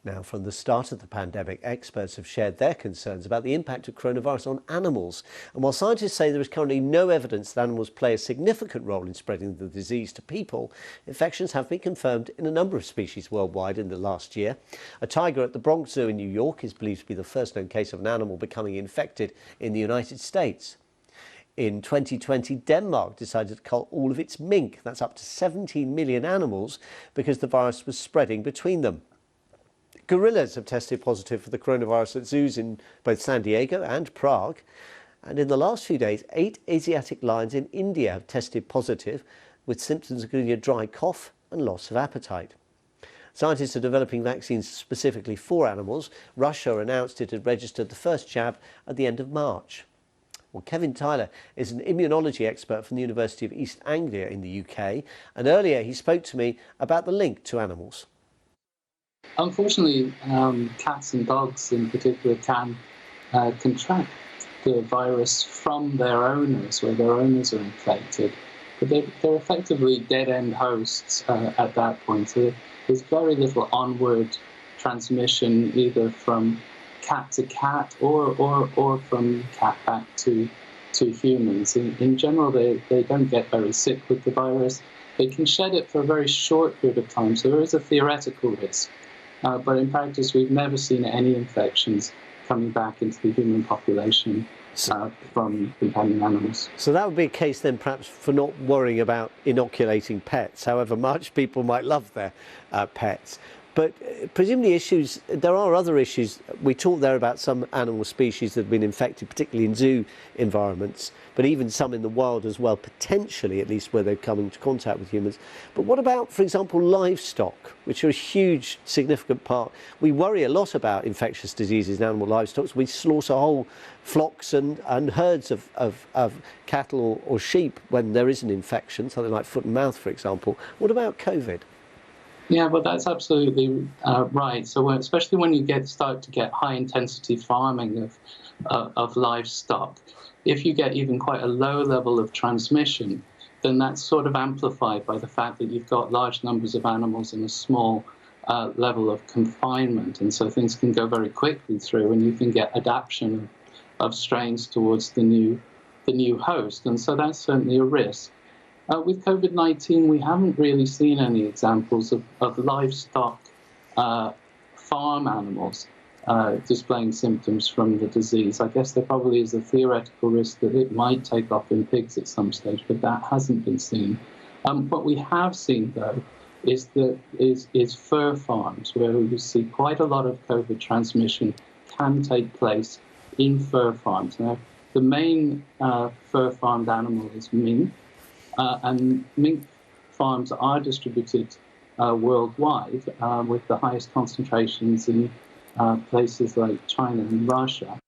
Now, from the start of the pandemic, experts have shared their concerns about the impact of coronavirus on animals. And while scientists say there is currently no evidence that animals play a significant role in spreading the disease to people, infections have been confirmed in a number of species worldwide in the last year. A tiger at the Bronx Zoo in New York is believed to be the first known case of an animal becoming infected in the United States. In 2020, Denmark decided to cull all of its mink. That's up to 17 million animals because the virus was spreading between them. Gorillas have tested positive for the coronavirus at zoos in both San Diego and Prague. And in the last few days, 8 Asiatic lions in India have tested positive with symptoms including a dry cough and loss of appetite. Scientists are developing vaccines specifically for animals. Russia announced it had registered the first jab at the end of March. Well, Kevin Tyler is an immunology expert from the University of East Anglia in the UK. And earlier he spoke to me about the link to animals. Unfortunately, cats and dogs in particular can contract the virus from their owners, where their owners are infected. But they're effectively dead-end hosts at that point. So there's very little onward transmission, either from cat to cat or from cat back to humans. In general, they don't get very sick with the virus. They can shed it for a very short period of time, so there is a theoretical risk. But in practice, we've never seen any infections coming back into the human population from companion animals. So that would be a case then perhaps for not worrying about inoculating pets, however much people might love their pets. But presumably there are other issues. We talked there about some animal species that have been infected, particularly in zoo environments, but even some in the wild as well, potentially, at least where they've come into contact with humans. But what about, for example, livestock, which are a huge, significant part? We worry a lot about infectious diseases in animal livestock. We slaughter whole flocks and herds of cattle or sheep when there is an infection, something like foot and mouth, for example. What about COVID? Yeah, well, that's absolutely right. So especially when you start to get high-intensity farming of livestock, if you get even quite a low level of transmission, then that's sort of amplified by the fact that you've got large numbers of animals in a small level of confinement. And so things can go very quickly through, and you can get adaptation of strains towards the new host. And so that's certainly a risk. With COVID-19, we haven't really seen any examples of livestock farm animals displaying symptoms from the disease. I guess there probably is a theoretical risk that it might take off in pigs at some stage, but that hasn't been seen. What we have seen, though, is fur farms, where we see quite a lot of COVID transmission can take place in fur farms. Now, the main fur farmed animal is mink. And mink farms are distributed worldwide, with the highest concentrations in places like China and Russia.